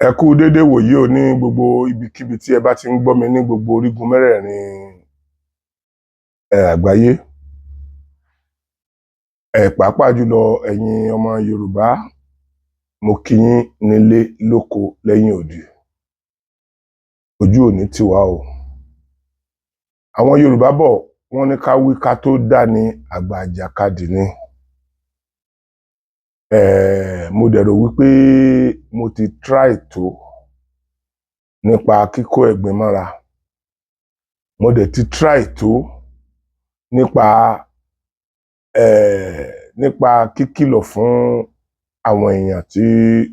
Ẹ kú dédé wòyí o ní gbogbo ibikíbi tí ẹ bá ti ń gbọ́ mi ní gbogbo orígun mẹ́rẹ̀ẹ̀rin àgbáyé. Pàápàá jùlọ ẹ̀yin ọmọ Yorùbá, mo kí yín nílé lóko lẹ́yìn odi. Ojú ò ní tì wá o. Àwọn Yorùbá bọ̀ wọ́n ní ká wí ká tó dá ní àgbà àjàkadì ni. Mo dẹ̀ rò wípé mo ti try tó nípa kíkó ẹ̀gbin mọ́ra. Mo dẹ̀ ti try tó nípa kíkìlọ̀ fún àwọn èèyàn tí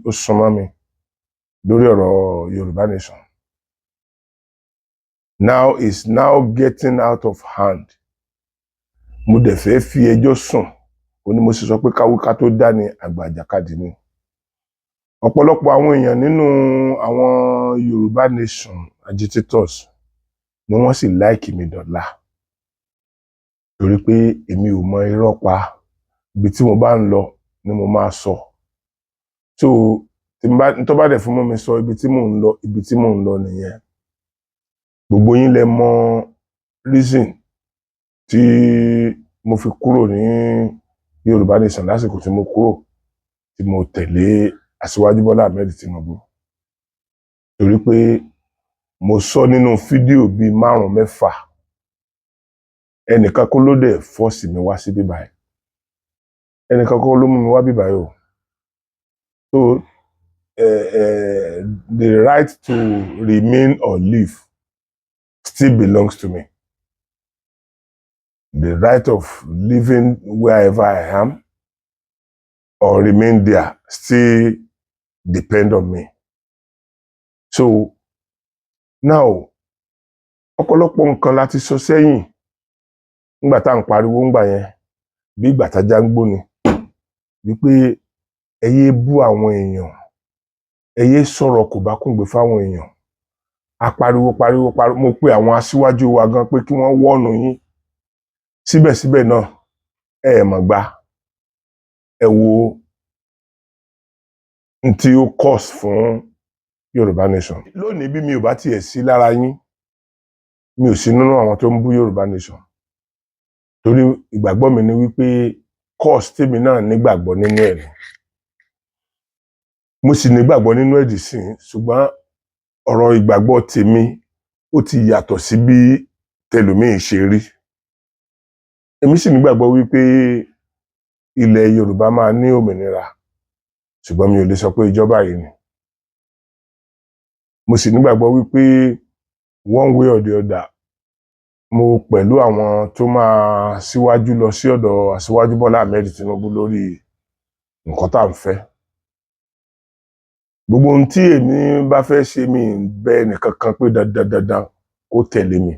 ó súnmọ́ mi lórí ọ̀rọ̀ Yorùbá Nation. Now it's now getting out of hand. Mo dẹ̀ fẹ́ fi ẹjọ́ sùn, ó ní mo sì sọ pé káwí ká tó dá ní àgbà àjàkadì ni. Ọ̀pọ̀lọpọ̀ àwọn èèyàn nínú àwọn Yorùbá Nation agitators ni wọ́n sì like mi dọ̀la. Torí pé èmi ò mọ irọ́ pa, ibi tí mo bá ń lọ ni mo máa sọ. So tó bá dẹ̀ fún mọ́ mi sọ ibi tí mò ń lọ nìyẹn. Gbogbo yín lẹ mọ reason tí mo fi kúrò ní Yorùbá Nation lásìkò tí mo kúrò, tí mo tẹ̀lé Aṣíwájú Bọ́lá Ahmed Tinubu. Torí pé mo sọ nínú fídíò bíi 5-6. Ẹnìkan kọ́ ló dẹ̀ fọ́ọ̀sì mi wá sí bíbáyìí. Ẹnìkan kọ́ ló mú mi wá bíbáyìí o. So the right to remain or live still belongs to me. The right of living wherever I am or remain there still depend on me. So now, ọ̀pọ̀lọpọ̀ nǹkan láti sọ sẹ́yìn nígbà tá à ń pariwo ńgbà yẹn bí ìgbà tájá ń gbó ni, wípé ẹ yé bú àwọn èèyàn, ẹ yé sọ̀rọ̀ kò bá kúngbé fáwọn èèyàn. A pariwo, mo pe àwọn aṣíwájú wa gan pé kí wọ́n wọ́ọ̀nù yín. Síbẹ̀síbẹ̀ náà ẹ mọ̀ gbà. Ẹ wo n tí ó cause fún Yorùbá Nation. Lónìí bí mi ò bá tiẹ̀ sí lára yín, mi ò sí nínú àwọn tó ń bú Yorùbá Nation. Torí ìgbàgbọ́ mi ni wípé cause tèmi náà nígbàgbọ́ nínú ẹ̀ ni. Mo sì nígbàgbọ́ nínú ẹ̀dì sí, ṣùgbọ́n ọ̀rọ̀ ìgbàgbọ́ tèmi ó ti yàtọ̀ sí bí tẹlòmíì ṣe rí. Èmi sì nígbàgbọ́ wípé ilẹ̀ Yorùbá máa ní òmìnira, ṣùgbọ́n mi ò lè sọ pé ìjọba yìí ni. Mo sì nígbàgbọ́ wípé one way or the other, mo pẹ̀lú àwọn tó máa síwájú lọ sí ọ̀dọ̀ Aṣíwájú Bọ́lá Ahmed Tinubu lórí nǹkan tá à ń fẹ́. Gbogbo ohun tí èmi bá fẹ́ ṣe, mi ń bẹ ẹnìkankan pé dandan kó tẹ̀lé mi.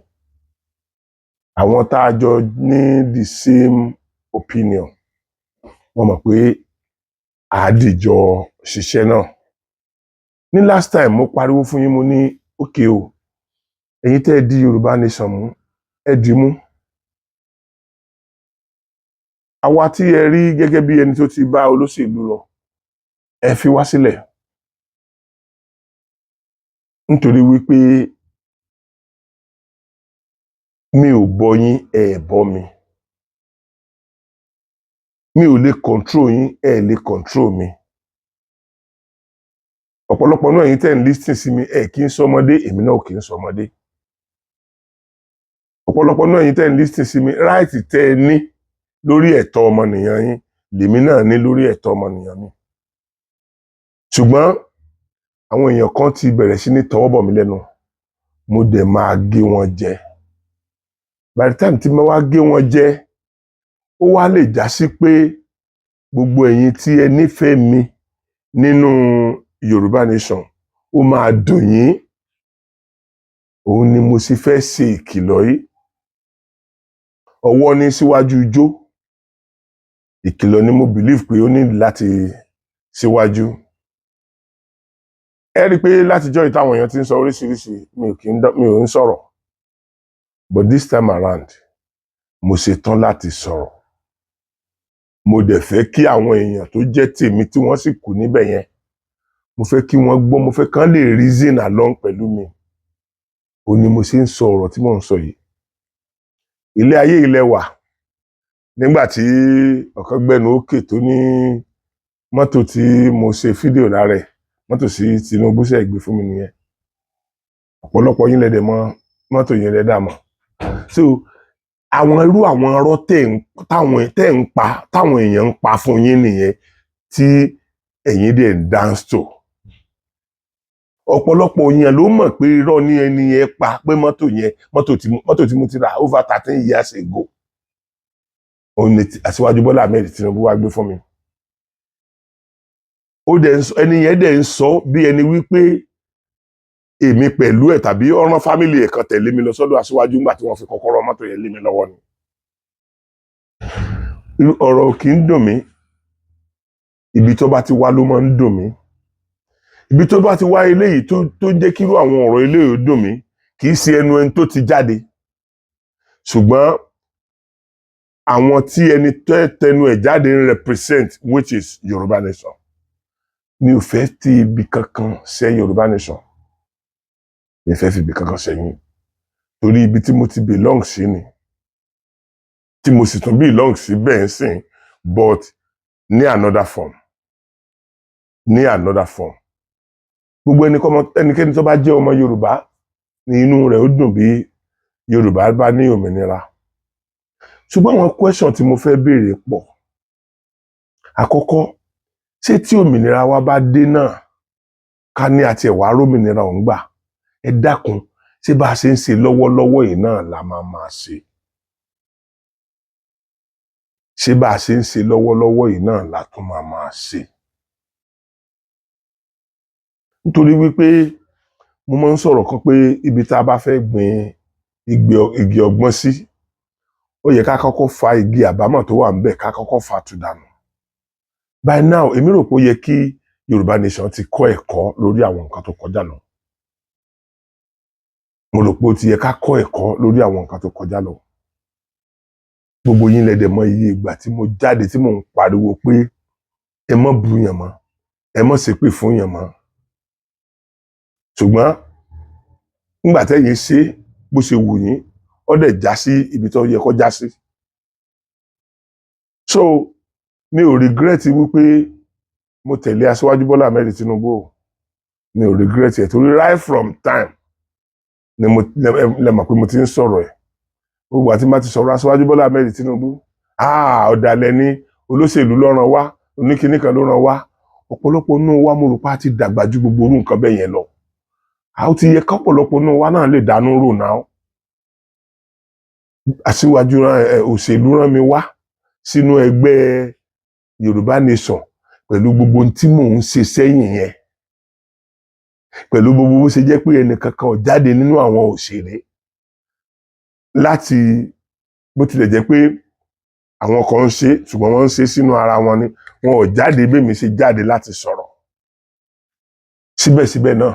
Àwọn tá a jọ ní the same opinion, wọ́n mọ̀ pé àádìjọ ṣiṣẹ́ náà. Ní last time mo pariwo fún yín, mo ní okay o, ẹ̀yin tẹ́ ẹ di Yorùbá Nation mú, ẹ dì mú. Àwa tí ẹ rí gẹ́gẹ́ bí ẹni tó ti bá olóṣèlú lọ, ẹ fi wá sílẹ̀. Nítorí wípé mi ò bọ yín, ẹ bọ mi. Mi ò lè control yín, ẹ lè control mi. Ọ̀pọ̀lọpọ̀ náà ẹ̀yin tẹ́ ń listen sí mi, ẹ kì í sọmọdé, èmi náà kì í sọmọdé. Ọ̀pọ̀lọpọ̀ náà ẹ̀yin tẹ́ ń listen sí mi, right tẹ́ ẹ ní lórí ẹ̀tọ́ ọmọnìyàn yín, lèmi náà ní lórí ẹ̀tọ́ ọmọnìyàn mi. Ṣùgbọ́n àwọn èèyàn kan ti bẹ̀rẹ̀ sí ní tọwọ́ bọ̀ mí lẹ́nu, mo dẹ̀ máa gé wọn jẹ. By the time tí mo wá gé wọn jẹ, ó wá lè já sí pé gbogbo ẹ̀yin tí ẹ nífẹ̀ẹ́ mi nínú Yorùbá Nation, ó máa dùn yín. Òun ni mo sì fẹ́ ṣe ìkìlọ̀ yìí. Ọwọ́ ní síwájú ijó. Ìkìlọ̀ ni mo believe pé ó ní láti síwájú. Ẹ rí i pé látijọ́ ìtàwọn èèyàn ti ń sọ oríṣiríṣi, mi ò ń sọ̀rọ̀. But this time around, mo ṣetán láti sọ̀rọ̀. Mo dẹ̀ fẹ́ kí àwọn èèyàn tó jẹ́ tèmi tí wọ́n sì kù níbẹ̀ yẹn, mo fẹ́ kí wọ́n gbọ́, mo fẹ́ kán lè reason along pẹ̀lú mi. Ó ní mo ṣe ń sọ ọ̀rọ̀ tí mò ń sọ yìí. Ilé ayé ilẹ̀ wà nígbà tí ọ̀kan gbẹnu òkè tó ní mọ́tò tí mo ṣe fídíò lára ẹ̀, mọ́tò sí Tinubu ṣe gbé fún mi nìyẹn. Ọ̀pọ̀lọpọ̀ yín lẹ́dẹ̀ mọ̀ mọ́tò yẹn lẹ́dà mọ̀. So àwọn irú àwọn ọ̀rọ̀ tẹ́ ń pa táwọn èèyàn ń pa fún yín nìyẹn tí ẹ̀yin dẹ̀ ń dance to. Ọ̀pọ̀lọpọ̀ èèyàn ló mọ̀ pé irọ́ ní ẹni yẹn pa pé mọ́tò tí mo ti rà over 13 years ago. Òun ni Aṣíwájú Bọ́lá Ahmed Tinubu wá gbé fún mi. Ẹni yẹn dẹ̀ ń sọ bí ẹni wípé èmi pẹ̀lú ẹ̀ tàbí ọ̀ràn fámìlì ẹ̀ kan tẹ̀lé mi lọ sọ́dọ̀ Aṣíwájú nígbà tí wọ́n fi kọ́kọ́rọ́ mọ́tò yẹn lé mi lọ́wọ́ ni. Ọ̀rọ̀ kì í dùn mí. Ibi tó bá ti wá ló máa ń dùn mí. Ibi tó bá ti wá eléyìí tó jẹ́ kírú àwọn ọ̀rọ̀ eléyìí dùn mí kì í ṣe ẹnu ẹni tó ti jáde. Ṣùgbọ́n àwọn tí ẹni tẹnu ẹ̀ jáde ń represent, which is Yoruba Nation. Mi ò fẹ́ ti ibi kankan ṣe Yoruba Nation. Mi ò fẹ́ fi ibi kankan ṣẹ́yìn. Torí ibi tí mo ti belong sí ni. Tí mo sì tún belong sí bẹ́ẹ̀ sìn, but ní another form. Ní another form. Gbogbo ẹnikẹ́ni tó bá jẹ́ ọmọ Yorùbá ní inú rẹ̀ ó dùn bí Yorùbá bá ní òmìnira. Ṣùgbọ́n àwọn question tí mo fẹ́ béèrè pọ̀. Àkọ́kọ́, ṣé tí òmìnira wa bá dé náà ká ní àti ẹ̀wà rómìnira òun gbà, ẹ dákun ṣé bá a ṣe ń ṣe lọ́wọ́lọ́wọ́ yìí náà la máa ṣe? Ṣé bá a ṣe ń ṣe lọ́wọ́lọ́wọ́ yìí náà la tún máa ṣe? Nítorí wípé mo máa ń sọ̀rọ̀ kan pé ibi tá a bá fẹ́ gbin igi ọgbọ́n sí, ó yẹ ká kọ́kọ́ fa igi àbámọ̀ tó wà ńbẹ̀ ká kọ́kọ́ fa tú dànù. By now, èmi rò pé ó yẹ kí Yorùbá Nation ti kọ́ ẹ̀kọ́ lórí àwọn nǹkan tó kọjá lọ. Mo rò pé ó ti yẹ ká kọ́ ẹ̀kọ́ lórí àwọn nǹkan tó kọjá lọ. Gbogbo yín lẹ́dẹ̀ mọ̀ iye ìgbà tí mo jáde tí mò ń pariwo pé ẹ má bú yàn mọ́, ẹ má ṣépè fún yàn mọ́. Ṣùgbọ́n nígbà tẹ́yin ṣe bó ṣe wù yín, ó dẹ̀ já sí ibi tó yẹ kó já sí. So mi ò regret wípé mo tẹ̀lé Aṣíwájú Bọ́lá Ahmed Tinubu. Mi ò regret ẹ̀ torí right from time ni lẹ mọ̀ pé mo ti ń sọ̀rọ̀ ẹ̀. Gbogbo àti má ti sọ̀rọ̀ Aṣíwájú Bọ́lá Ahmed Tinubu. Ọ̀dàlẹ̀ ni olóṣèlú ló ràn wá, oníkíní kan ló ràn wá. Ọ̀pọ̀lọpọ̀ nínú wa mo rò pé a ti dàgbà ju gbogbo orú nǹkan bẹ́ẹ̀ yẹn lọ. A ó ti yẹ kọ́pọ̀lọpọ̀ nínú wa náà lè dánú rò náà. Aṣíwájú òṣèlú rán mi wá sínú ẹgbẹ́ Yorùbá Nation pẹ̀lú gbogbo tí mò ń ṣe sẹ́yìn yẹn. Pẹ̀lú gbogbo bó ṣe jẹ́ pé ẹnìkankan ò jáde nínú àwọn òṣèré láti bó tilẹ̀ jẹ́ pé àwọn kan ń ṣe ṣùgbọ́n wọ́n ń ṣe sínú ara wọn ni wọn ò jáde bí mi ṣe jáde láti sọ̀rọ̀. Síbẹ̀síbẹ̀ náà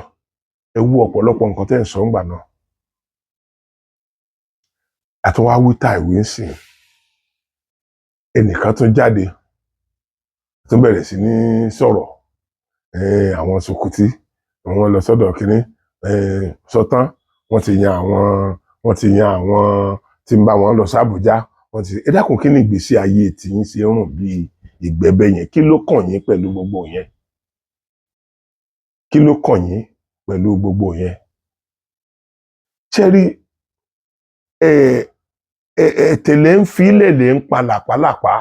ẹ wú ọ̀pọ̀lọpọ̀ nǹkan tẹ́ ń sọ ńgbà náà. Àtúnwá wíta ìwé ń sìn. Ẹnìkan tún jáde tún bẹ̀rẹ̀ sí ní sọ̀rọ̀. Àwọn Sokoti wọ́n lọ sọ́dọ̀ kínní sọ́tán wọ́n ti yan àwọn tí ń bá wọn lọ sí Àbújá. Ẹ dákun kí ni ìgbésí ayé tiyín ṣe rùn bí ìgbẹ́bẹ́ yẹn? Kí ló kàn yín pẹ̀lú gbogbo yẹn? Kí ló kàn yín pẹ̀lú gbogbo yẹn? Ṣé rí tẹ̀lé ń filẹ̀ lè ń pa làpálàpá.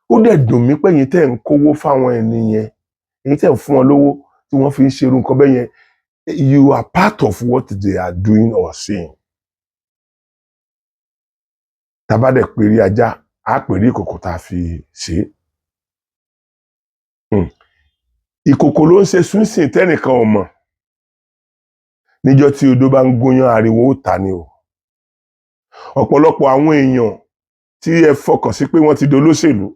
Ó dẹ̀ dùn mí pé ẹ̀yin tẹ́ ń kówó fáwọn ẹni yẹn, ẹ̀yin tẹ́ ń fún wọn lówó tí wọ́n fi ń ṣerú nǹkan bẹ́ẹ̀ yẹn. You are part of what they are doing or saying. Tàbá dẹ̀ pèrè ajá, á pèrè ìkòkò tá a fi ṣe. Ìkòkò ló ń ṣe súnsìn tẹ́nìkan ò mọ̀. Níjọ́ tí odó bá ń gúnyán ariwo ó ta ni o. Ọ̀pọ̀lọpọ̀ àwọn èèyàn tí ẹ fọkàn sí pé wọ́n ti dolóṣèlú,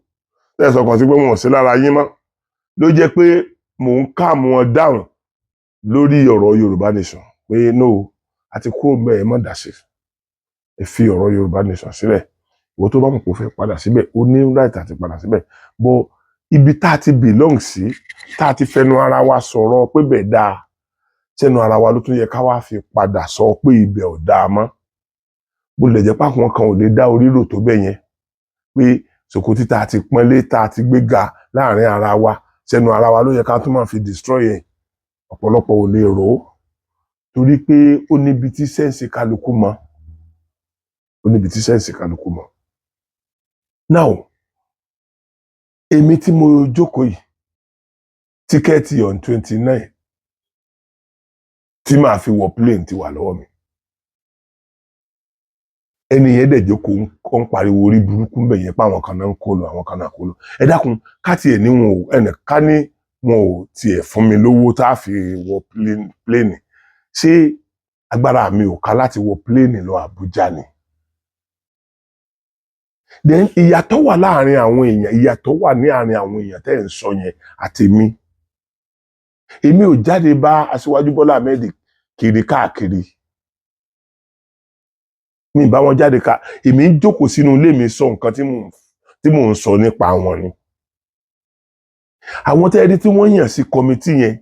tẹ́ ẹ sọkàn sí pé wọn ò sí lára yín mọ́, ló jẹ́ pé mò ń calm wọn down lórí ọ̀rọ̀ Yorùbá Nation pé no, àti kúrò bẹ́ẹ̀ ẹ má dá sí. Ẹ fi ọ̀rọ̀ Yorùbá Nation sílẹ̀. Ìwọ tó bá mọ̀ pé ó fẹ́ padà síbẹ̀, ó ní right àti padà síbẹ̀. But ibi tá a ti belong sí, tá a ti fẹnu ara wa sọ̀rọ̀ pé bẹ́ẹ̀ dáa, sẹ́nu ara wa ló tún yẹ ká wá fi padà sọ pé ibẹ̀ ò dáa mọ́. Bó lè jẹ́ pé àwọn kan ò lè dá orí rò tó bẹ́ẹ̀ yẹn, pé Sokoti tá a ti pọ́nlé, tá a ti gbéga láàrin ara wa, sẹ́nu ara wa ló yẹ ká tún máa fi destroy ẹ̀. Ọ̀pọ̀lọpọ̀ ò lè rò ó torí pé ó níbi tí sẹ́ǹsì kálukú mọ́. Ó níbi tí sẹ́ǹsì kálukú mọ́. Now, èmi tí mo jókòó yìí, tíkẹ́ẹ̀tì on 29 tí màá fi wọ plane ti wà lọ́wọ́ mi. Ẹni yẹn dẹ̀ jókòó ó ń pariwo orí burúkú ń bẹ̀ yẹn pé àwọn kan náà ń kó lọ, àwọn kan náà kó lọ. Ẹ dákun, ká tiẹ̀ ní wọn ò ká ní wọn ò tiẹ̀ fún mi lówó tá a fi wọ plane. Ṣé agbára mi ò ká láti wọ plane lọ Àbújá ni? Then ìyàtọ̀ wà láàrin àwọn èèyàn, ìyàtọ̀ wà ní àárín àwọn èèyàn tẹ́ ẹ̀ ń sọ yẹn àti mi. Èmi ò jáde bá Aṣíwájú Bọ́lá Ahmed kiri káàkiri. Mi bá wọn jáde ká, èmi ń jókòó sínú ilé mi sọ nǹkan tí mò ń sọ nípa wọn ni. Àwọn tẹ́ẹ̀rí tí wọ́n yàn sí kọmitì yẹn,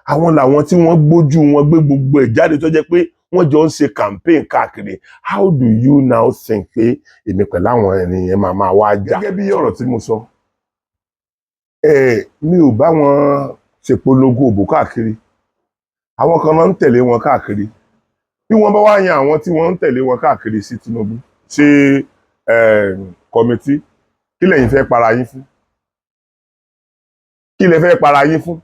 àwọn làwọn tí wọ́n gbójú wọn gbé gbogbo ẹ̀ jáde tó jẹ́ pé wọ́n jọ ń ṣe campaign káàkiri. How do you now think pé èmi pẹ̀lú àwọn ènìyàn máa wá jà? Gẹ́gẹ́ bí ọ̀rọ̀ tí mo sọ, mi ò bá wọn ṣèpolongo òbò káàkiri. Àwọn kan náà ń tẹ̀lé wọn káàkiri. Bí wọ́n bá wá yan àwọn tí wọ́n ń tẹ̀lé wọn káàkiri sí Tinubu, ṣe kọmitì, kí lẹ̀yin fẹ́ para yín fún? Kí lẹ fẹ́ para yín fún?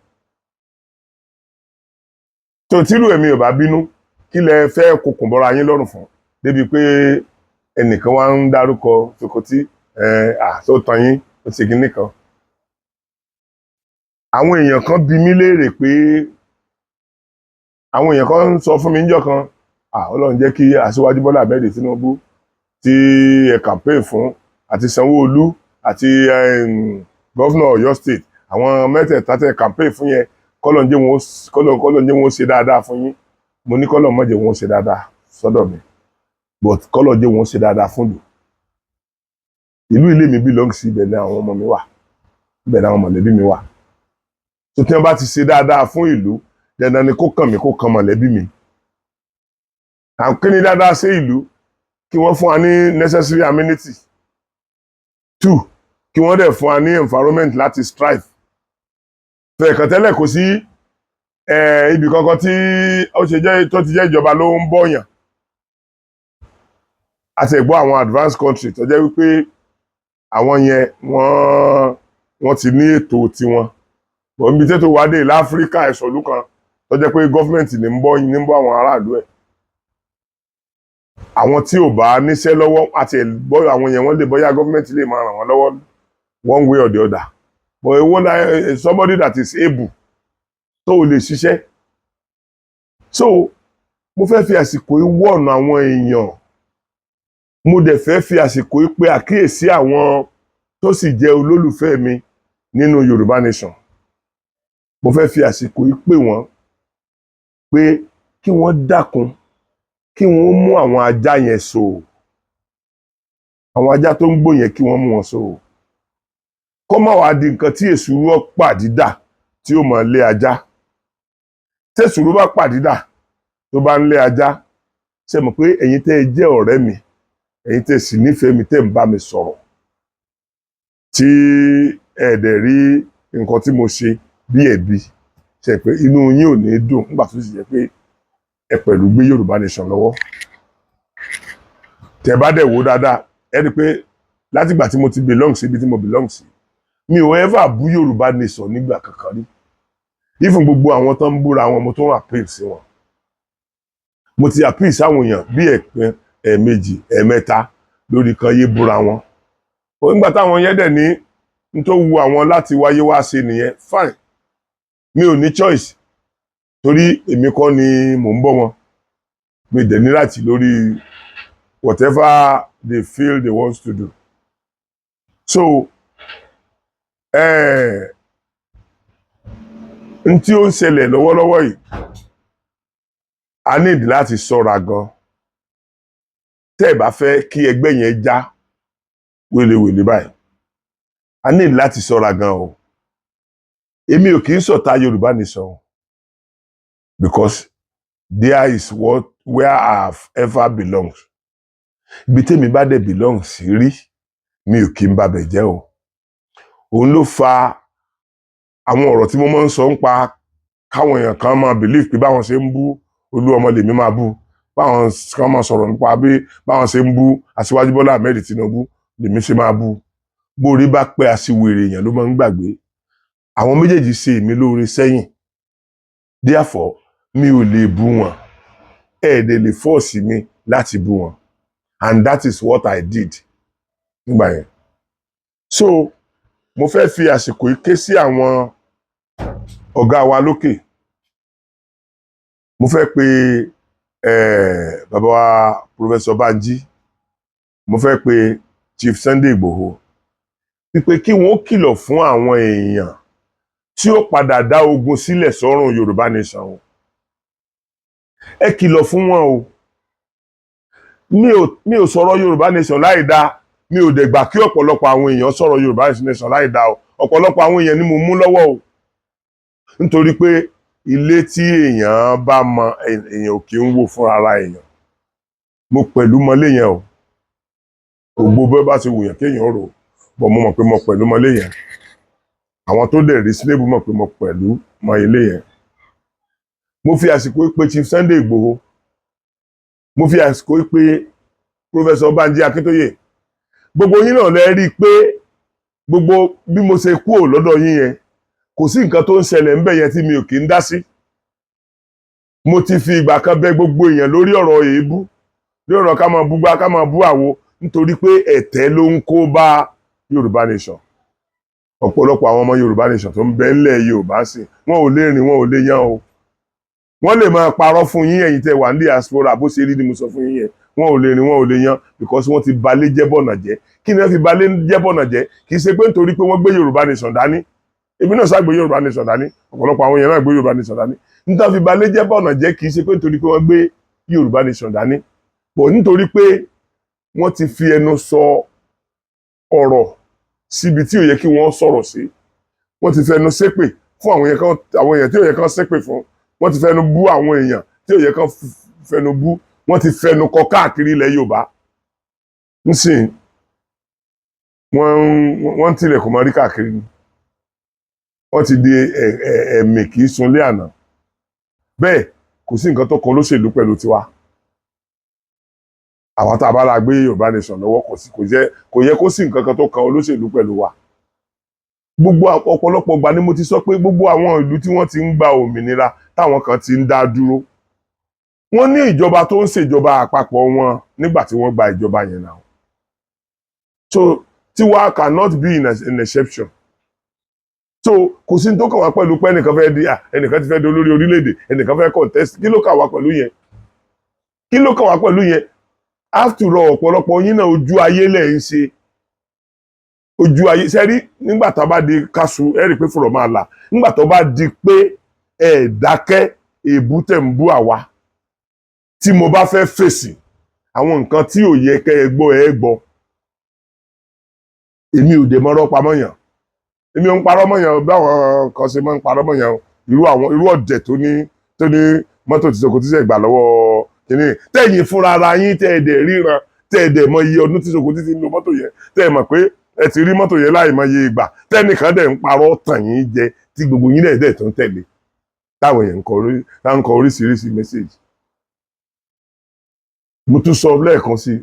Tó tírú èmi ò bá bínú, kí lẹ fẹ́ kokùn bọ́ra yín lọ́rùn fún? Débi pé ẹnìkan wá ń dárúkọ Sokoti, tó tan yín, ó ṣe kinní kan. Àwọn èèyàn kan bi mí léèrè pé, àwọn èèyàn kan ń sọ fún mi níjọ́ kan, Ọlọ́run jẹ́ kí Aṣíwájú Bọ́lá Ahmed Tinubu tí ẹ campaign fún àti Sanwó-Olú àti gọ́vnà Ọ̀yọ́ state, àwọn mẹ́tẹ̀ẹ̀ta tẹ́ campaign fún yẹn, kọ́lọ́n jẹ́ wọn ó ṣe dáadáa fún yín. Mo ní kọ́lọ́n má jẹ́ wọn ó ṣe dáadáa sọ́dọ̀ mi, but kọ́lọ́n jẹ́ wọn ó ṣe dáadáa fún ìlú. Ìlú ilé mi belong sí, ibẹ̀ ni àwọn ọmọ mi wà, ibẹ̀ ni àwọn mọ̀lẹ́bí mi wà. Tó tí wọ́n bá ti ṣe dáadáa fún ìlú, dandan ni kó kàn mí, kó kàn mọ̀lẹ́bí mi. Kí ni dáadáa sí ìlú? Kí wọ́n fún wa ní necessary amenity. 2, kí wọ́n dẹ̀ fún wa ní environment láti strive. Fẹ̀ẹ̀kàn tẹ́lẹ̀ kò sí ibì kankan tí ó ṣe jẹ́ tó ti jẹ́ ìjọba ló ń bọ̀yàn. A ti gbọ́ àwọn advanced country tó jẹ́ wípé àwọn yẹn wọ́n ti ní ètò tiwọn. Bọ̀ níbi tètò wá dé láfíríkà ẹ̀sọ̀lú kan tó jẹ́ pé gọ́fìmẹ̀ntì ní ń bọ́ àwọn aráàlú ẹ̀. Àwọn tí ò bá níṣẹ́ lọ́wọ́ àti ẹ̀gbọ́ àwọn yẹn wọ́n lè bọ́yá gọ́fìmẹ̀ntì lè máa ràn wọ́n lọ́wọ́ one way or the other. But somebody that is able tó lè ṣiṣẹ́. So mo fẹ́ fi àsìkò yìí wọ̀nà àwọn èèyàn. Mo dẹ̀ fẹ́ fi àsìkò yìí pé àkíyèsí àwọn tó sì jẹ́ olólùfẹ́ mi nínú Yorùbá Nation. Mo fẹ́ fi àsìkò yìí pè wọ́n pé kí wọ́n dákun, kí wọ́n mú àwọn ajá yẹn so. Àwọn ajá tó ń gbó yẹn kí wọ́n mú wọn so. Kó má wá di nǹkan tí èsúrú pàdídà tí ó máa lé ajá. Tí èsúrú bá pàdídà tó bá ń lé ajá, ṣé mọ̀ pé ẹ̀yin tẹ́ ẹ jẹ́ ọ̀rẹ́ mi, ẹ̀yin tẹ́ sì nífẹ̀ẹ́ mi, tẹ́ ń bá mi sọ̀rọ̀, tí ẹ dẹ̀ rí nǹkan tí mo ṣe bí ẹ̀bi, ṣe pé inú yín ò ní dùn nígbà tó sì jẹ́ pé ẹ pẹ̀lú gbé Yorùbá Nation lọ́wọ́. Tẹ́ bá dẹ̀ wò dáadáa, ẹ rí pé látìgbà tí mo ti belong sí ibi tí mo belong sí, mi ò ever bú Yorùbá Nation nígbà kankan rí. Even gbogbo àwọn tó ń búra wọn, mo tó ń appeal sí wọn. Mo ti appeal sáwọn èèyàn bí ẹ̀ẹ̀mejì, ẹ̀ẹ̀mẹ́ta lórí kan yé búra wọn. Nígbà táwọn yẹn dẹ̀ ní n tó wu àwọn láti wáyé wá ṣe nìyẹn, fine. Mi ò ní choice torí èmi kọ́ ni mò ń bọ́ wọn. Mi dẹ̀ ní láti lórí whatever they feel they want to do. So n tí ó ń ṣẹlẹ̀ lọ́wọ́lọ́wọ́ yìí, a need láti ṣọ́ra gan. Tẹ́ ẹ bá fẹ́ kí ẹgbẹ́ yẹn já wélewèle báyìí, a need láti ṣọ́ra gan o. èmi ò kì í ṣọ̀tá Yorùbá nation because there is where I have ever belonged. Ibi tèmi bá dẹ̀ belong sí rí mi ò kí ń babẹ̀ jẹ́ o. Òun ló fa àwọn ọ̀rọ̀ tí mo máa ń sọ ń pa káwọn èèyàn kan máa believe pé báwọn ṣe ń bú Olúọmọ lèmi máa bú, báwọn kan máa sọ̀rọ̀ nípa bí báwọn ṣe ń bú Aṣíwájú Bọ́lá Ahmed Tinubu lèmi ṣe máa bú. Bórí bá pẹ́ aṣiwèrè èèyàn ló máa ń gbàgbé. Àwọn méjèèjì ṣe èmi lóore sẹ́yìn, therefore mi ò lè bú wọn, ẹ̀ẹ́dẹ̀ lè force mi láti bú wọn, and that is what I did nígbà yẹn. So mo fẹ́ fi àsìkò yìí ké sí àwọn ọ̀gá wa lókè. Mo fẹ́ pe bàbá wa Professor Banji, mo fẹ́ pe Chief Sunday Igboho wípé kí wọ́n kìlọ̀ fún àwọn èèyàn tí ó padà dá ogun sílẹ̀ sọ́rùn Yorùbá nation o. Ẹ kìlọ̀ fún wọn o. Mi ò sọ̀rọ̀ Yorùbá nation láì dá, mi ò dẹ̀ gbà kí ọ̀pọ̀lọpọ̀ àwọn èèyàn sọ̀rọ̀ Yorùbá nation láì dá o. Ọ̀pọ̀lọpọ̀ àwọn èèyàn ni mo mú lọ́wọ́ o. Nítorí pé ilé tí èèyàn bá mọ èèyàn ò kí ń wò fún ara èèyàn. Mo pẹ̀lú mọ́lé yẹn o. Gbogbo bẹ́ẹ̀ bá ti wù yẹn kéèyàn rò, bọ̀ mo mọ̀ pé mo pẹ̀lú mọ́lé yẹn. Àwọn tó dẹ̀ reasonable mọ̀ pé mo pẹ̀lú mọ ilé yẹn. Mo fi àsìkò pé Chief Sunday Igboho, mo fi àsìkò pé Professor Banji Akintoye. Gbogbo yín náà lẹ rí i pé gbogbo bí mo ṣe kúrò lọ́dọ̀ yín yẹn kò sí nǹkan tó ń ṣẹlẹ̀ ńbẹ̀ yẹn tí mi ò kí ń dá sí. Mo ti fi ìgbà kan bẹ gbogbo èèyàn lórí ọ̀rọ̀ èébú, lórí ọ̀rọ̀ ká máa bú gbá ká máa bú àwo, nítorí pé ẹ̀tẹ́ ló ń kó bá Yorùbá nation. Ọ̀pọ̀lọpọ̀ àwọn ọmọ Yorùbá nation tó ń bẹ ńlẹ̀ Yorùbá sí wọn ò lè rìn wọn ò lè yan o. Wọ́n lè máa parọ́ fún yín ẹ̀yin tẹ́ wà ní diaspora bó ṣe rí ni mo sọ fún yín yẹn. Wọn ò lè rìn wọn ò lè yan because wọ́n ti balẹ̀ jẹ́ bọ̀nà jẹ́. Kí ni wọ́n fi balẹ̀ jẹ́ bọ̀nà jẹ́? Kì í ṣe pé nítorí pé wọ́n gbé Yorùbá nation dání. Èmi náà ṣàgbé Yorùbá nation dání, ọ̀pọ̀lọpọ̀ àwọn èèyàn náà gbé Yorùbá nation dání. Nítorí fi balẹ̀ jẹ́ bọ̀nà jẹ́ kì í ṣe pé nítorí pé wọ́n gbé Yorùbá nation dání. Bọ̀ nítorí pé wọ́n ti fi ẹnu sọ ọ̀rọ̀ síbi tí ò yẹ kí wọ́n sọ̀rọ̀ sí. Wọ́n ti fẹnu ṣépè fún àwọn èèyàn tí ò yẹ kán ṣépè fún. Wọ́n ti fẹnu bú àwọn èèyàn tí ò yẹ kán fẹnu bú. Wọ́n ti fẹnu kọ káàkiri ilẹ̀ Yorùbá. Nísìnyí wọ́n ń tilẹ̀kùn mọ́ rí káàkiri ni. Wọ́n ti di ẹ̀mí kì í sunlé àná. Bẹ́ẹ̀ kò sí nǹkan tó kan olóṣèlú pẹ̀lú tiwa. Àwọn tá a bá la gbé Yorùbá nation lọ́wọ́ kò yẹ kó sí nǹkan kan tó kan olóṣèlú pẹ̀lú wa. Gbogbo ọ̀pọ̀lọpọ̀ ìgbà ni mo ti sọ pé gbogbo àwọn ìlú tí wọ́n ti ń gba òmìnira táwọn kan ti ń dá dúró, wọ́n ní ìjọba tó ń ṣèjọba àpapọ̀ wọn nígbà tí wọ́n gba ìjọba yẹn náà. So tiwa cannot be an exception. So kò sí ní tó kàn wá pẹ̀lú pé ẹnìkan ti fẹ́ di olórí orílẹ̀-èdè, ẹnìkan fẹ́ contest. Kí ló kàn wá pẹ̀lú yẹn? Kí ló kàn wá pẹ̀lú yẹn? After all, ọ̀pọ̀lọpọ̀ yín náà ojú ayé lẹ̀ ń ṣe. Ojú ayé sẹ́rí nígbà tó bá di káṣu ẹ rí i pé fọ̀rọ̀ máa là. Nígbà tó bá di pé ẹ dákẹ́ èébú tẹ̀ ń bú àwa, tí mo bá fẹ́ fèsì àwọn nǹkan tí ò yẹ kẹ́ ẹ gbọ́. Èmi ò dé mọ́rọ́ pamọ́ yàn. Èmi ò ń parọ́ mọ́ yàn báwọn kan ṣe máa ń parọ́ mọ́ yàn. Irú ọ̀dẹ̀ tó ní mọ́tò tí Sokoti ṣe gbà lọ́wọ́ kìíní. Tẹ̀yìn fúnra ara yín tẹ́ ẹ dẹ̀ ríran, tẹ́ ẹ dẹ̀ mọ iye ọdún tí Sokoti ti ń lo mọ́tò yẹn, tẹ́ ẹ mọ̀ pé ẹ ti rí mọ́tò yẹn láì mọ iye ìgbà, tẹ́nìkan dẹ̀ ń parọ́ tàn yín jẹ tí gbogbo yín dẹ̀ tó ń tẹ̀lé. Táwọn èèyàn ń kọ oríṣiríṣi mẹ́sẹ̀jì. Mo tún sọ lẹ́ẹ̀kan sí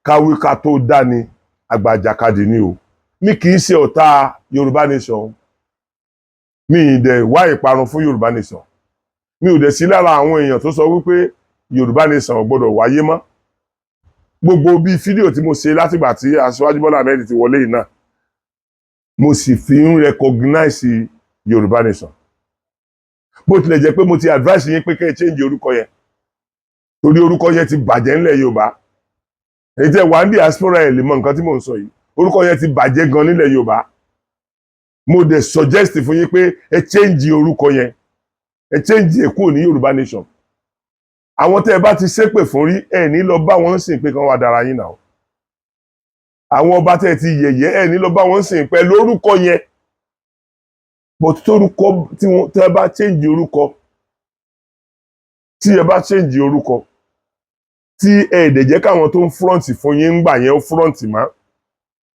káwí ká tó dání àgbà àjàkadì ni o. Mi kì í ṣe ọ̀tá Yorùbá nation. Mi ì dẹ̀ wá ìparun fún Yorùbá nation. Mi ò dẹ̀ sí lára àwọn èèyàn tó sọ wípé Yorùbá nation ò gbọdọ̀ wáyé mọ́. Gbogbo bí fídíò tí mo ṣe látìgbà tí Aṣíwájú Bọ́lá Ahmed ti wọlé yìí náà, mo sì fi ń recognize Yorùbá nation. Bó tilẹ̀ jẹ́ pé mo ti advice yín pé kẹ́ ẹ change orúkọ yẹn. Torí orúkọ yẹn ti bàjẹ́ ńlẹ̀ Yorùbá. Èyí tẹ́ wà ní diaspora ẹ̀ lè mọ nǹkan tí mò ń sọ yìí. Orúkọ yẹn ti bàjẹ́ gan nílẹ̀ Yorùbá. Mo dẹ̀ suggest fún yín pé ẹ change orúkọ yẹn. Ẹ change ẹ̀ kúrò ní Yorùbá nation. Àwọn tẹ́ ẹ bá ti ṣépè fún rí ẹ ní lọ bá wọn sìn pé kán wá dára yín náà. Àwọn ọba tẹ́ ẹ ti yẹ̀yẹ́ ẹ ní lọ bá wọn sìn pẹ̀lú orúkọ yẹn. but tórúkọ tí wọ́n tẹ́ bá change orúkọ tí ẹ bá change orúkọ tí ẹ dẹ̀ jẹ́ káwọn tó ń front fún yín ń gbà yẹn ó front má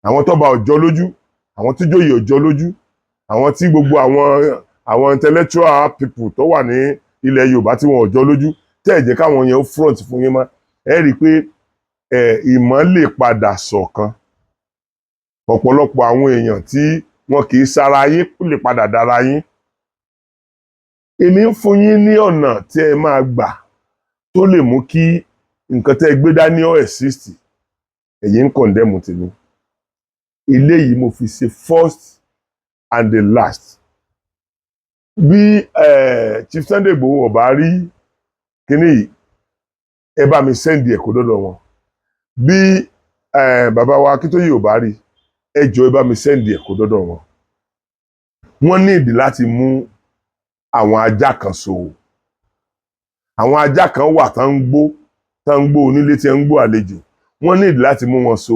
àwọn tó bá ọjọ́ lójú àwọn tó jóyè ọjọ́ lójú àwọn tí gbogbo àwọn intellectual people tó wà ní ilẹ̀ Yorùbá tí wọn ọjọ́ lójú tẹ́ ẹ jẹ́ káwọn yẹn ó front fún yín má ẹ rí i pé ìmọ̀ lè padà ṣọ̀kan ọ̀pọ̀lọpọ̀ àwọn èèyàn tí wọn kì í sára yín lè padà dára yín èmi ń fún yín ní ọ̀nà tí ẹ máa gbà tó lè mú kí nǹkan tẹ́ ẹ gbé dání ó exist ẹ̀yin ń condemn tèmi eléyìí mo fi ṣe first and the last bí Chief Sunday Igboho ọba rí kíní yìí ẹ bá mi send ẹ kó dọ́dọ̀ wọn bí bàbá wa Akíntóyè ọba rí ẹ jọ̀ọ́ ẹ bá mi send ẹ kó dọ́dọ̀ wọn wọ́n ní ìdí láti mú àwọn ajá kan so àwọn ajá kan wà tán ń gbó onílé tí ń gbó àlejò wọ́n ní ìdí láti mú wọn so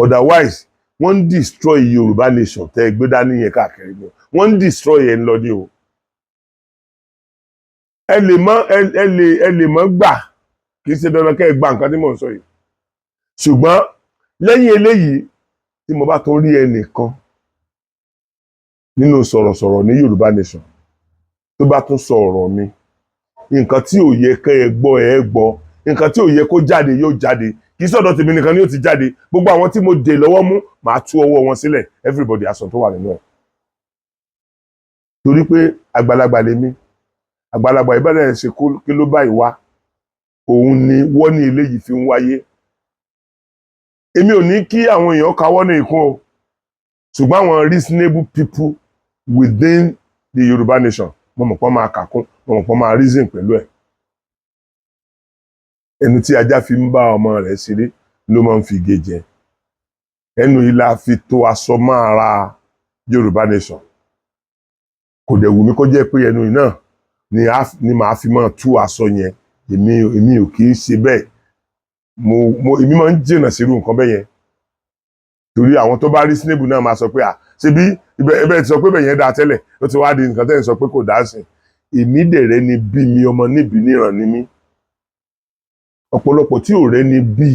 otherwise wọ́n ń destroy Yorùbá nation tẹ́ ẹ gbé dání yẹn káàkiri ni wọ́n ń destroy ẹ̀ ń lọ ní o ẹ lè mọ́ gbà kì í ṣe dandan kẹ́ ẹ gba nǹkan tí mò ń sọ yìí ṣùgbọ́n lẹ́yìn eléyìí tí mo bá tún rí ẹnìkan nínú sọ̀rọ̀sọ̀rọ̀ ní Yorùbá nation tó bá tún sọ ọ̀rọ̀ mi nǹkan tí ò yẹ kẹ́ ẹ gbọ́ ẹ gbọ́ nǹkan tí ò yẹ kó jáde yóò jáde kì í sọ̀dọ̀ tèmi nìkan ni yóò ti jáde gbogbo àwọn tí mo dè lọ́wọ́ mú màá tú ọwọ́ wọn sílẹ̀ everybody aṣọ tó wà nínú ẹ̀ torí pé àgbàlagbà lèmi àgbàlagbà ìbẹ̀rẹ̀ ṣe kí ló bá ìwá òun ni wọ́n ní eléyìí fi ń wáyé èmi ò ní kí àwọn èèyàn káwọ́ ní ìkún o ṣùgbọ́n àwọn reasonable people within the Yorùbá nation mo mọ̀ pọ́n máa kàkún mo mọ̀ pọ́n máa reason pẹ̀lú ẹ̀ ẹnu tí ajá fi ń bá ọmọ rẹ̀ ṣeré ló máa ń fi gé jẹ ẹnu yìí la fi tó aṣọ mọ́ ara Yorùbá nation kò dẹ̀ wù mí kó jẹ́ pé ẹnu yìí náà ni màá fi máa tú aṣọ yẹn èmi ò kì í ṣe bẹ́ẹ̀ èmi máa ń jìnnà sírú nǹkan bẹ́ẹ̀ yẹn torí àwọn tó bá reasonable náà máa sọ pé ṣebí ibẹ̀ ti sọ pé bẹ́ẹ̀ yẹn dáa tẹ́lẹ̀ ó ti wá di nǹkan tẹ́ ẹ̀ sọ pé kò dáa sí èmi dẹ̀rẹ́ ni bí mi ọmọ níbi níran ni mí ọ̀pọ̀lọpọ̀ tí ò rẹ́ ni bí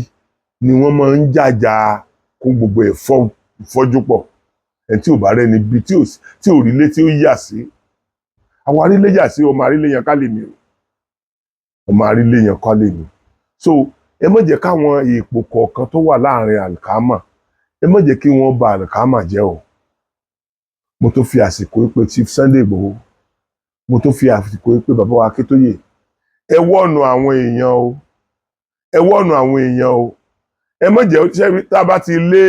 ni wọ́n máa ń jàjà kó gbogbo ẹ̀ fọ́jú pọ̀ ẹ̀ tí ò bá rẹ́ ni bí tí ò rí lé tí ó yà sí àwọn arílé yà sí ọmọ arílé yẹn ká lè mi ọmọ arílé yẹn ká lè mi so ẹ má jẹ́ káwọn ipò kọ̀ọ̀kan tó wà láàrin àlìkámà ẹ má jẹ́ kí wọ́n bà àlìkámà jẹ́ o mo tó fi àsìkò pé Chief Sunday Igboho mo tó fi àsìkò pé bàbá wa Akíntóyè ẹ wọ́ọ̀nù àwọn èèyàn o ẹ wọ́ọ̀nù àwọn èèyàn o ẹ má jẹ́ ṣé tá a bá ti lé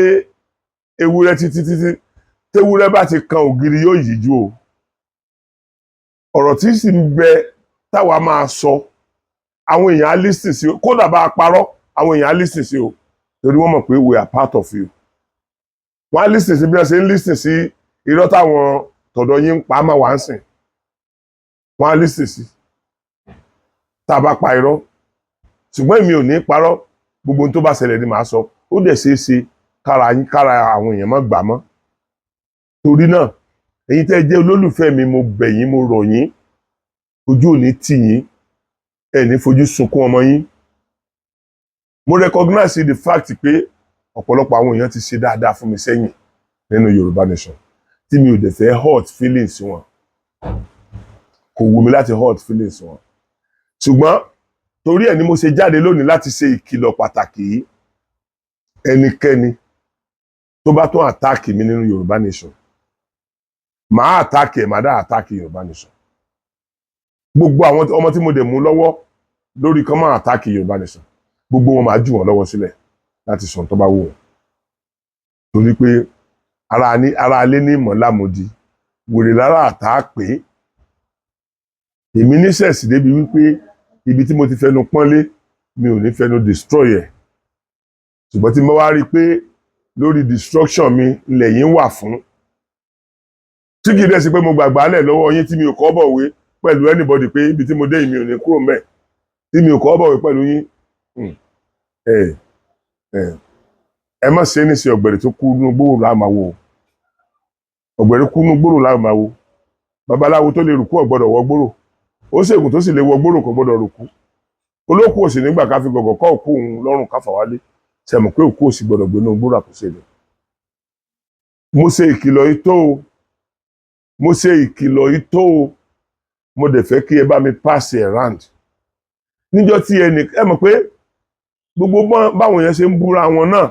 ewúrẹ́ títí tewúrẹ́ bá ti kan ògiri yóò yíjú o ọ̀rọ̀ tí sì ń bẹ táwa máa sọ àwọn èèyàn á listen sí o kódà bá a parọ́ àwọn èèyàn á listen sí o torí wọ́n mọ̀ pé we are part of you wọ́n á listen sí bí wọ́n ṣe ń listen sí irọ́ táwọn tọ̀dọ̀ yín ń pa á máa wá ń sìn wọ́n á listen sí tá a bá pa irọ́ ṣùgbọ́n èmi ò ní parọ́ gbogbo ohun tó bá ṣẹlẹ̀ ni màá sọ ó dẹ̀ ṣeé ṣe kára àwọn èèyàn má gbà mọ́ torí náà ẹ̀yin tẹ́ jẹ́ olólùfẹ́ mi mo bẹ̀ yín mo rọ̀ yín ojú ò ní tì yín ẹ ní fojú sunkún ọmọ yín mo recognize the fact pé ọ̀pọ̀lọpọ̀ àwọn èèyàn ti ṣe dáadáa fún mi sẹ́yìn nínú Yorùbá nation tí mi ò dẹ̀ fẹ́ hurt feelings wọn kò wù mí láti hurt feelings wọn ṣùgbọ́n torí ẹ̀ ni mo ṣe jáde lónìí láti ṣe ìkìlọ̀ pàtàkì yìí ẹnikẹ́ni tó bá tún àtáàkì mi nínú Yorùbá nation màá àtáàkì ẹ̀ màá dá àtáàkì Yorùbá nation gbogbo àwọn ọmọ tí mo dẹ̀ mú lọ́wọ́ lórí kan máa àtáàkì Yorùbá nation gbogbo wọn máa jù wọn lọ́wọ́ sílẹ̀ láti sọ tó bá wù wọn torí pé ara alé ní ìmọ̀lámòdì wèrè lára àtà pé èmi níṣẹ̀sì débi wípé ibi tí mo ti fẹnu pọ́nlé mi ò ní fẹnu destroy ẹ̀ ṣùgbọ́n tí mo wá rí i pé lórí destruction mi lẹ́yìn wà fún tí kì í dẹ̀ sí pé mo gbàgbá lẹ̀ lọ́wọ́ yín tí mi ò kọ́ bọ̀wé pẹ̀lú anybody pé ibi tí mo dé mi ò ní kúrò mẹ́ tí mi ò kọ́ bọ̀wé pẹ̀lú yín ẹ má ṣe é ní ṣe ọ̀gbẹ̀rẹ̀ tó kú nínú gbòòrò àmàwò ọ̀gbẹ̀rì kú nú gbòòrò láì máa wo babaláwo tó lè rùkú ò gbọ́dọ̀ wọ gbòòrò ó ṣègùn tó sì lè wọ gbòòrò kò gbọ́dọ̀ rùkú olókù òsì nígbà ká fi gọ̀gọ̀ kọ́ òkú òun lọ́rùn káfà wálé sẹ̀mù pé òkú òsì gbọ́dọ̀ gbénú gbòòrò àkóso ilẹ̀. mo ṣe ìkìlọ̀ yìí tó o mo ṣe ìkìlọ̀ yìí tó o mo dẹ̀ fẹ́ kí ẹ bá mi pass it around níjọ́ tí ẹ mọ̀ pé gbogbo báwọn yẹn ṣe ń búra wọn náà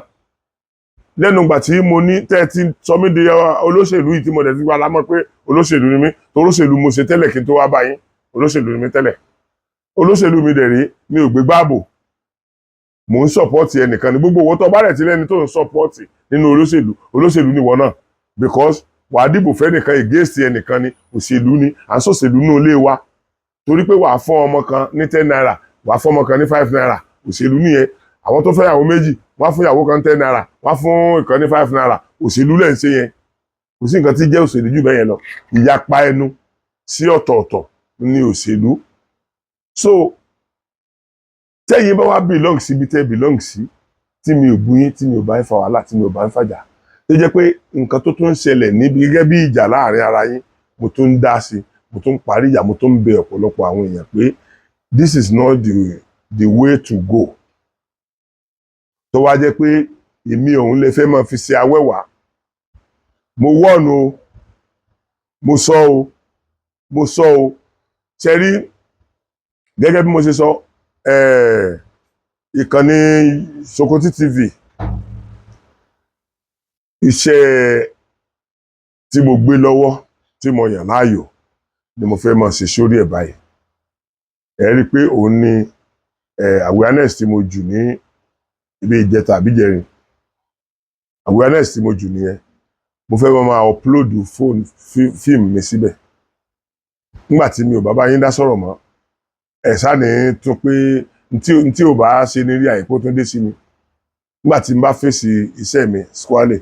lẹ́nu ìgbà tí mo ní tẹ́ ti sọ mí di olóṣèlú yìí tí mo dẹ̀ ti wá lámọ̀ pé olóṣèlú ni mí olóṣèlú mo ṣe tẹ́lẹ̀ kí n tó wá bá yín olóṣèlú ni mí tẹ́lẹ̀ olóṣèlú mi dẹ̀ rí mi ò gbé gbáàbò mò ń sọ̀pọ́ọ̀tì ẹnìkan ní gbogbo owó tó bá rẹ̀ tí lẹ́ni tó ń sọ̀pọ́ọ̀tì nínú olóṣèlú ni wọ́n náà because wàá dìbò fẹ́ nìkan against ẹnìkan ni òṣèlú ni à ń sọ̀ṣèlú ní ilé wa torí pé wàá fún ọmọ kan ní 10 naira wàá fún ọmọ kan ní 5 naira òṣèlú nìyẹn àwọn tó fẹ́ yàwó méjì wọ́n á fún yàwó kan 10 naira wọ́n á fún ìkan ní 5 naira òṣèlú lẹ́ ń ṣe yẹn kò sí nǹkan tí jẹ́ òṣèlú jù bẹ́ẹ̀ yẹn lọ ìyapa ẹnu sí ọ̀tọ̀ọ̀tọ̀ ní òṣèlú so tẹ́yìn bá wá belong síbi tẹ́ belong sí tí mi ò bú yín tí mi ò bá ń fa wàhálà tí mi ò bá ń fàjà tó jẹ́ pé nǹkan tó tún ń ṣẹlẹ̀ níbi gẹ́gẹ́ bí ìjà láàrin ara yín mo tún ń dá sí mo tún ń parí ìjà mo tún ń bẹ ọ̀pọ̀lọpọ̀ àwọn èèyàn pé this is not the way to go tó wá jẹ́ pé èmi òun lè fẹ́ máa fi ṣe awẹ́wà mo wọ́nu o mo sọ o ṣe rí gẹ́gẹ́ bí mo ṣe sọ ìkànnì Sokoti TV iṣẹ́ tí mo gbé lọ́wọ́ tí mo yàn láàyò ni mo fẹ́ máa ṣe sórí ẹ̀ báyìí ẹ rí i pé òun ni awareness tí mo jù ní ibi ìjẹta àbíjẹrin awareness tí mo jù nìyẹn mo fẹ́ máa upload fíìmù mi síbẹ̀ nígbà tí mi ò bá bá yín dá sọ̀rọ̀ mọ́ ẹ̀ sáni tún pé ntí ò bá ṣe ní rí àìkú tó dé sí mi nígbà tí n bá fèsì iṣẹ́ mi squally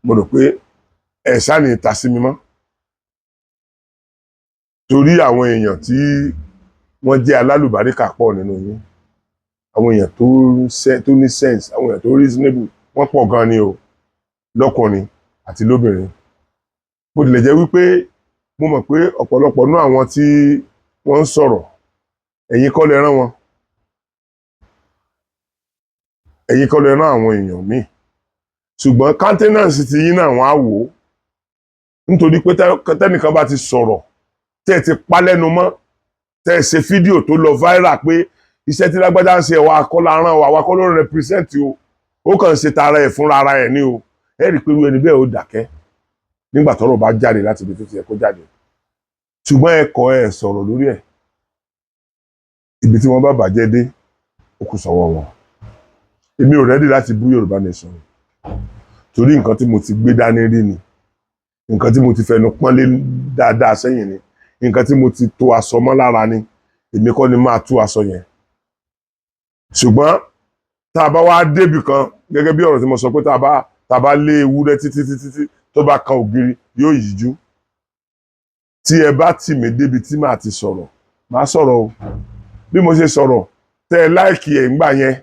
mo rò pé ẹ̀ sáni ta sí mi mọ́ torí àwọn èèyàn tí wọ́n jẹ́ alálùbáríkà pọ̀ nínú yín àwọn èèyàn tó ní sense àwọn èèyàn tó reasonable wọ́n pọ̀ gan ni o lọ́kùnrin àti lóbìnrin bó tilẹ̀ jẹ́ wípé mo mọ̀ pé ọ̀pọ̀lọpọ̀ nú àwọn tí wọ́n ń sọ̀rọ̀ ẹ̀yin kọ́ lẹ rán wọn ẹ̀yin kọ́ lẹ rán àwọn èèyàn míì ṣùgbọ́n countenance ti yín náà wọ́n á wò ó nítorí pé tẹ́nìkan bá ti sọ̀rọ̀ tẹ́ ẹ ti pa lẹ́nu mọ́ tẹ́ ẹ ṣe fídíò tó lọ viral pé iṣẹ́ tí lágbájá ń ṣe ẹ̀wà akọ́lá rán o àwa kọ́ ló represent o ó kàn ń ṣe tara ẹ̀ fúnra ara ẹ̀ ní o ẹ rí i pé irú ẹni bẹ́ẹ̀ ó dákẹ́ nígbà tọ́rọ̀ bá jáde láti ibi tó ti yẹ kó jáde ṣùgbọ́n ẹ kọ̀ ẹ sọ̀rọ̀ lórí ẹ̀ ibi tí wọ́n bá bàjẹ́ dé ó kù sọ́wọ́ wọn èmi ò rẹ́dí láti bú Yorùbá Nation torí nǹkan tí mo ti gbé dání rí ni nǹkan tí mo ti fẹnu pọ́nlé dáadáa sẹ́yìn ni nǹkan tí mo ti to aṣọ mọ́ lára ni èmi kọ́ ni máa tú aṣọ yẹn ṣùgbọ́n tá a bá wá débì kan gẹ́gẹ́ bí ọ̀rọ̀ tí mo sọ pé tá a bá lé ewúrẹ́ títí tó bá kan ògiri yóò yíjú tí ẹ bá tì mí débi tí màá ti sọ̀rọ̀ màá sọ̀rọ̀ o bí mo ṣe sọ̀rọ̀ tẹ́ ẹ láìkì ẹ̀ ńgbà yẹn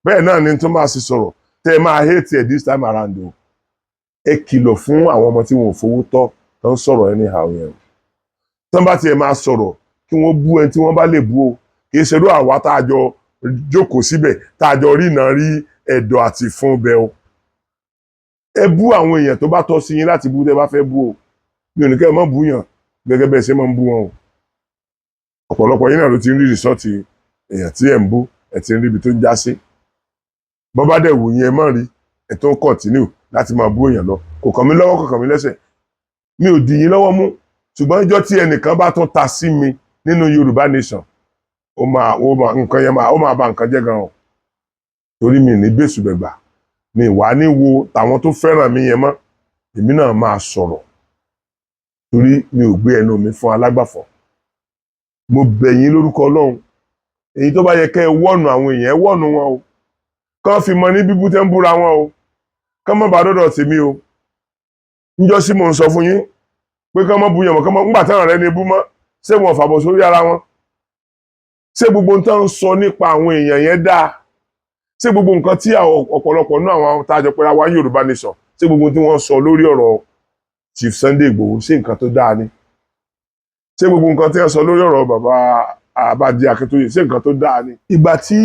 bẹ́ẹ̀ náà ni tó máa ṣe sọ̀rọ̀ tẹ́ ẹ máa hate ẹ̀ this time around o ẹ kìlọ̀ fún àwọn ọmọ tí wọn ò fowó tọ́ tó ń sọ̀rọ̀ anyhow yẹn tán bá tiẹ̀ máa sọ̀rọ̀ kí wọ́n bú ẹni tí wọ́n bá lè bú o kì í ṣerú àwa tá a jọ jókòó síbẹ̀ tá a jọ rí iná rí ẹ̀dọ̀ àti fún bẹ o ẹ bú àwọn èèyàn tó bá tọ́ sí yín láti bú tẹ́ bá fẹ́ bú o mi ò ní kẹ́ ẹ má bú yàn gẹ́gẹ́ bẹ́ẹ̀ ṣe máa ń bú wọn o ọ̀pọ̀lọpọ̀ yín náà ló ti ń rí rìsọ́ọ̀tì èèyàn tí ẹ̀ ń bú ẹ̀ ti ń rí ibi tó ń já sí bọ́ bá dẹ̀ wù yín ẹ má rí ẹ̀ tó ń kọ̀tínú láti máa bú èèyàn lọ kò kàn mí lọ́wọ́ kò kàn mí lẹ́sẹ̀ mi ò dì yín lọ́wọ́ mú ṣùgbọ́n ìjọ́ tí ẹnìkan bá tún ta sí mi nínú Yorùbá Nation ó máa ba nǹkan jẹ́ gan o torí mi ní bẹ́sù bẹ̀gbà mi wà ní wo tàwọn tó fẹ́ràn mi yẹn mọ́ èmi náà máa sọ̀rọ̀ torí mi ò gbé ẹnu mi fún alágbàfọ̀ mo bẹ̀ yín lórúkọ Ọlọ́run èyí tó bá yẹ kẹ́ ẹ wọ́nu àwọn èèyàn ẹ wọ́nu wọn o kán fi mọ ní bíbú tẹ́ ń búra wọn o kán mọ́ bá dọ́dọ̀ tèmi o níjọ́ sí mò ń sọ fún yín pé kán mọ́ bu yàn mọ́ kán mọ́ ńgbà táwọn rẹ̀ ní bú mọ́ ṣé wọn fàbọ̀ sórí ara wọn ṣé gbogbo nǹkan ń sọ nípa àwọn èèyàn yẹn dáa ṣé gbogbo nǹkan tí ọ̀pọ̀lọpọ̀ náà àwọn tájọ pé àwa Yorùbá Nation ṣé gbogbo tí wọ́n sọ lórí ọ̀rọ̀ Chief Sunday Igboho ṣé nǹkan tó dáa ni ṣé gbogbo nǹkan tí wọ́n sọ lórí ọ̀rọ̀ bàbá Àbájí Akíntóyè ṣé nǹkan tó dáa ni. Ìgbà tí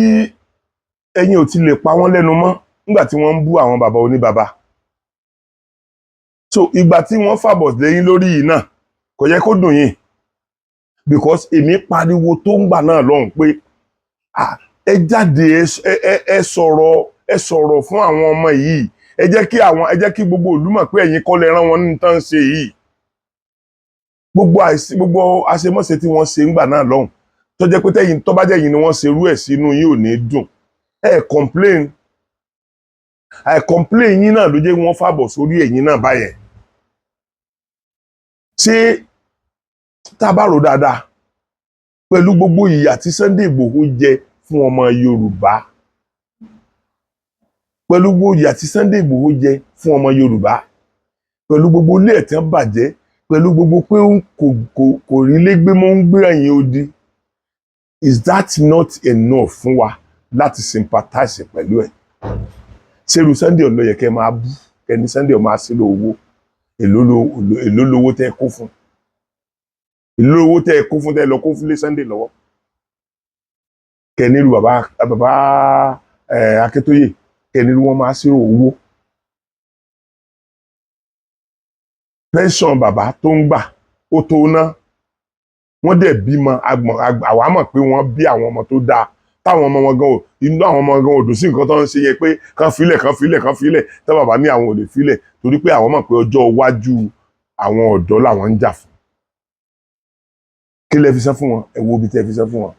ẹ̀yin ò ti lè pa wọ́n lẹ́nu mọ́ nígbà tí wọ́n ń bú àwọn bàbá oníbàbá so ìgbà tí wọ́n fàbọ̀ lẹ́yìn lórí yìí náà kò yẹ kó dùn yín because èmi pariwo tó ń gbà náà lọ́hùn pé ẹ jáde ẹ sọ̀rọ̀ fún àwọn ọmọ yìí ẹ jẹ́ kí gbogbo ìlú mọ̀ pé ẹ̀yin kọ́ lẹ rán wọn ní tán ṣe yìí gbogbo àṣemọ́ṣe tí wọ́n ṣe ń gbà náà lọ́hùn tó jẹ́ pé tẹ́yìn tó bá jẹ́ yìí ni wọ́n ṣerú ẹ̀ sínú yìí ò ní dùn complain yín náà ló jẹ́ wọ́n fàbọ̀ sórí ẹ̀yin náà báyẹn ṣé tá a bá rò dáadáa pẹ̀lú gbogbo ìyà tí Sunday Igboho jẹ fún ọmọ Yorùbá pẹ̀lú gbogbo ìyà tí Sunday Igboho jẹ fún ọmọ Yorùbá pẹ̀lú gbogbo ilé ẹ̀ tí wọ́n bàjẹ́ pẹ̀lú gbogbo pé kò rí légbé mọ́ ń gbé ẹ̀yìn odi is that not enough fún wa láti sympathize pẹ̀lú ẹ̀ ṣerú Sunday ọ̀nà yẹ kẹ́ máa bú kẹ́ni Sunday máa ṣe owó èló lówó tẹ́ kó fún èló lówó tẹ́ kó fún tẹ́ lọ kó fún lé Sunday lọ́wọ́ kẹ́ni irú bàbá Akíntóyè kẹ́ni irú wọn máa ṣe owó pension bàbá tó ń gbà ó tó ná wọ́n dẹ̀ bímọ àwa mọ̀ pé wọ́n bí àwọn ọmọ tó dáa táwọn ọmọ wọn gan ò inú àwọn ọmọ gan ò dùn sí nǹkan tó ń ṣe yẹn pé kán filẹ̀ tí bàbá ní àwọn ò lè filẹ̀ torí pé àwọn mọ̀ pé ọjọ́ iwájú àwọn ọ̀dọ́ làwọn ń jà fún kí lẹ fi san fún wọn ẹ wo ibi tẹ́ fi san fún wọn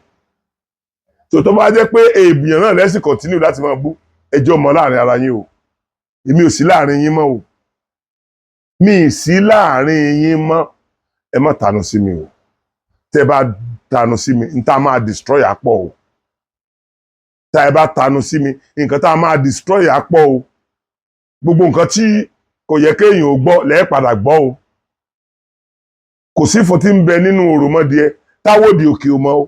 tó bá jẹ́ pé èèyàn náà lẹ́sìn continue láti máa bú ẹjọ́ mọ́ láàrin ara yín o èmi ò sí láàrin yín mọ́ o mi ì sí láàrin yín mọ́ ẹ má tanu sí mi o tẹ́ bá tanu sí mi n tá máa destroy àpọ̀ o tá ẹ bá tanu sí mi nǹkan tá máa destroy àpọ̀ o gbogbo nǹkan tí kò yẹ kéèyàn ò gbọ́ lẹ́ẹ̀ padà gbọ́ o kò sí fún tí ń bẹ nínú òròmọdìẹ táwòdì òkè ò mọ o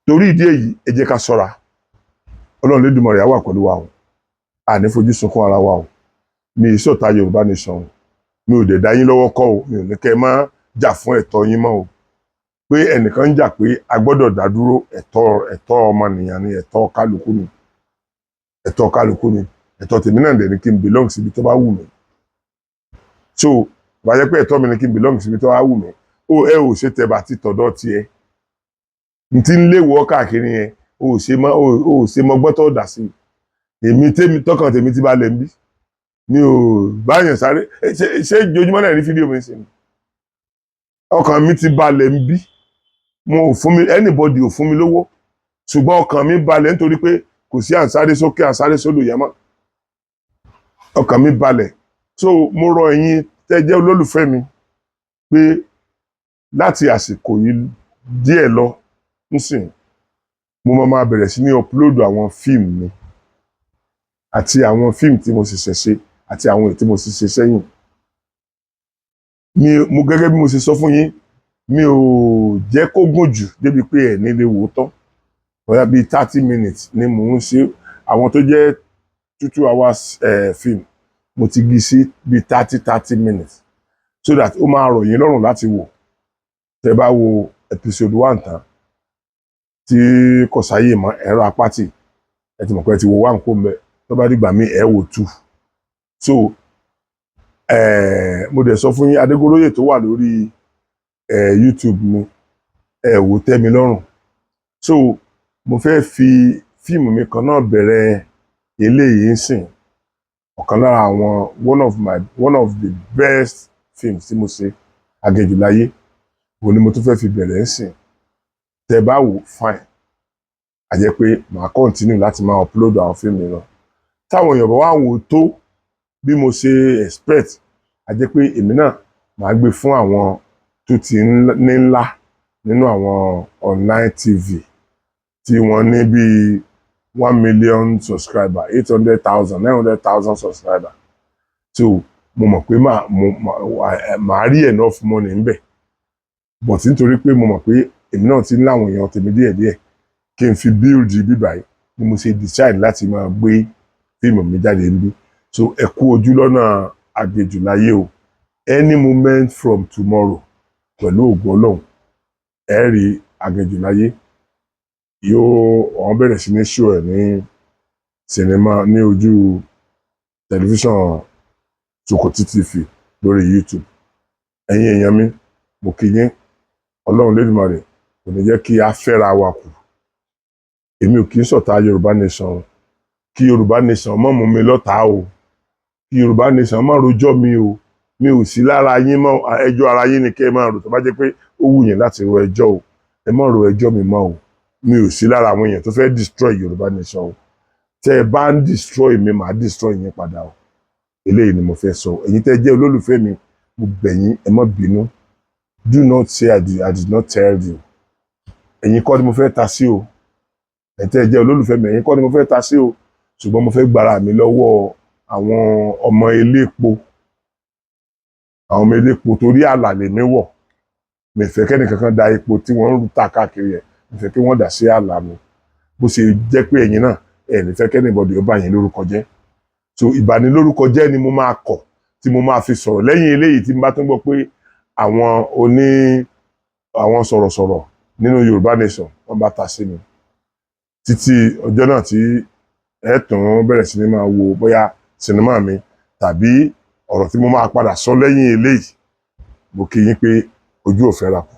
torí ìdí èyí ẹ jẹ́ ká ṣọ́ra Ọlọ́run Lédùmarè á wà pẹ̀lú wa o àní fojú sunkún ara wa o mi ì ṣọ̀tá Yorùbá nation mi ò dẹ̀ dá yín lọ́wọ́ kọ́ o mi ò ní kẹ́ ẹ má jà fún ẹ̀tọ́ yín mọ́ o pé ẹnìkan ń jà pé a gbọ́dọ̀ dá dúró ẹ̀tọ́ ọmọnìyàn ni ẹ̀tọ́ kálukú ni ẹ̀tọ́ tèmi náà dẹ̀ ni kí n belong síbi tó bá wù mí so bá jẹ́ pé ẹ̀tọ́ mi ni kí n belong síbi tó bá wù mí ẹ ò ṣe tẹ̀ bá ti tọ̀dọ̀ tiẹ̀ n ti ń léwọ́ káàkiri yẹn o ò ṣe mọ gbọ́tọ̀ dà sí èmi tọkàn tèmi ti balẹ̀ ń bí mi ò báyàn sáré ṣé jojúmọ́ náà ní fídíò mi sí ni ọkàn mi ti balẹ̀ ń bí mo ò fún mi anybody ò fún mi lówó ṣùgbọ́n ọkàn mi balẹ̀ nítorí pé kò sí àǹsáré sókè àǹsáré sódò yẹn mọ́ ọkàn mi balẹ̀ so mo rọ ẹ̀yin tẹ́ jẹ́ olólùfẹ́ mi pé láti àsìkò yìí díẹ̀ lọ nísìn mo máa bẹ̀rẹ̀ sí ní upload àwọn fíìmù mi àti àwọn fíìmù tí mo ṣẹ̀ṣẹ̀ ṣe àti àwọn èyí tí mo sì ṣe sẹ́yìn mo gẹ́gẹ́ bí mo ṣe sọ fún yín mi ò jẹ́ kó gùn jù débi pé ẹ̀ nílé wò ó tán bóyá bíi 30 minutes ni mò ń ṣe àwọn tó jẹ́ 2 hours film mo ti gí sí bíi 30 minutes so that ó máa rọ̀ yín lọ́rùn láti wò tẹ́ bá wo episode 1 tán tí kò sáyè mọ́ ẹ̀rọ apátì ẹ ti mọ̀ pé ẹ ti wo 1 kó mbẹ tó bá dìgbà mí ẹ wò 2 so mo dẹ̀ sọ fún yín Adégoróyè tó wà lórí YouTube mi wò tẹ́ mi lọ́rùn so mo fẹ́ fi fíìmù mi kan náà bẹ̀rẹ̀ eléyìí ń sìn ọ̀kan lára àwọn one of the best films tí mo ṣe Agẹjùláyé òun ni mo tún fẹ́ fi bẹ̀rẹ̀ ń sìn tẹ́ bá wò fine a jẹ́ pé màá continue láti máa upload àwọn fíìmù mi lọ táwọn èèyàn bá wà wò tó bí mo ṣe expect a jẹ́ pé èmi náà màá gbé fún àwọn tó ti ní ńlá nínú àwọn online TV tí wọ́n ní bíi 1 million subscriber 800,000 900,000 subscriber so mo mọ̀ pé màá rí enough money ń bẹ̀ but nítorí pé mo mọ̀ pé èmi náà ti ń láwọn èèyàn tèmi díẹ̀díẹ̀ kí n fi build bíbáyìí ni mo ṣe decide láti máa gbé fíìmù mi jáde níbí so ẹ kú ojú lọ́nà Agẹjùláyé o any moment from tomorrow pẹ̀lú ògo Ọlọ́run ẹ rí Aginjù Láyé wọ́n bẹ̀rẹ̀ sí ní show ẹ̀ ní sinimá ní ojú tẹlifíṣàn Sokoti TV lórí YouTube. Ẹ̀yin èèyàn mi mo kí yín, Ọlọ́run Lédùmarè kò ní jẹ́ kí a fẹ́ra wa kù. Èmi ò kì í ṣọ̀tá Yorùbá Nation, kí Yorùbá Nation má mú mi lọ́tà o, kí Yorùbá Nation má rojọ́ mi o, mi ò sí lára yín mọ́, ẹjọ́ ara yín ni kẹ́ ẹ máa rò tó bá jẹ́ pé ó wù yín láti ro ẹjọ́ o, ẹ má ro ẹjọ́ mi mọ́ o, mi ò sí lára àwọn èèyàn tó fẹ́ destroy Yorùbá Nation o. Tẹ́ ẹ bá ń destroy mi màá destroy yín padà o. Eléyìí ni mo fẹ́ sọ. Ẹ̀yin tẹ́ jẹ́ olólùfẹ́ mi, mo bẹ̀ yín ẹ má bínú. Do not say I did not tell you. Ẹ̀yin kọ́ ni mo fẹ́ ta sí o. Ẹ̀yin tẹ́ jẹ́ olólùfẹ́ mi, ẹ̀yin kọ́ ni mo fẹ́ ta sí o. Ṣùgbọ́n mo fẹ́ gbára mi lọ́wọ́ àwọn ọmọ elépo. Àwọn ọmọ elépo torí ààlà lèmi wọ̀. Mi fẹ́ kẹ́ni kankan da epo tí wọ́n ń ta káàkiri ẹ̀. Mi fẹ́ kí wọ́n dà sí ààlà mi. Bó ṣe jẹ́ pé ẹ̀yin náà ẹ̀ ní fẹ́ kẹ́ni bọ̀dì ó bá yín lórúkọ jẹ́. So ìbanilórúkọ jẹ́ ni mo máa kọ̀ tí mo máa fi sọ̀rọ̀ lẹ́yìn eléyìí tí n bá tún gbọ́ pé àwọn sọ̀rọ̀sọ̀rọ̀ nínú Yorùbá Nation wọ́n bá ta sí mi. Títí ọjọ́ náà tí ẹ tún bẹ̀rẹ̀ sí ní máa wo bóyá sinimá mi tàbí ọ̀rọ̀ tí mo máa padà sọ lẹ́yìn eléyìí, mo kí yín pé ojú ò fẹ́ ra kù.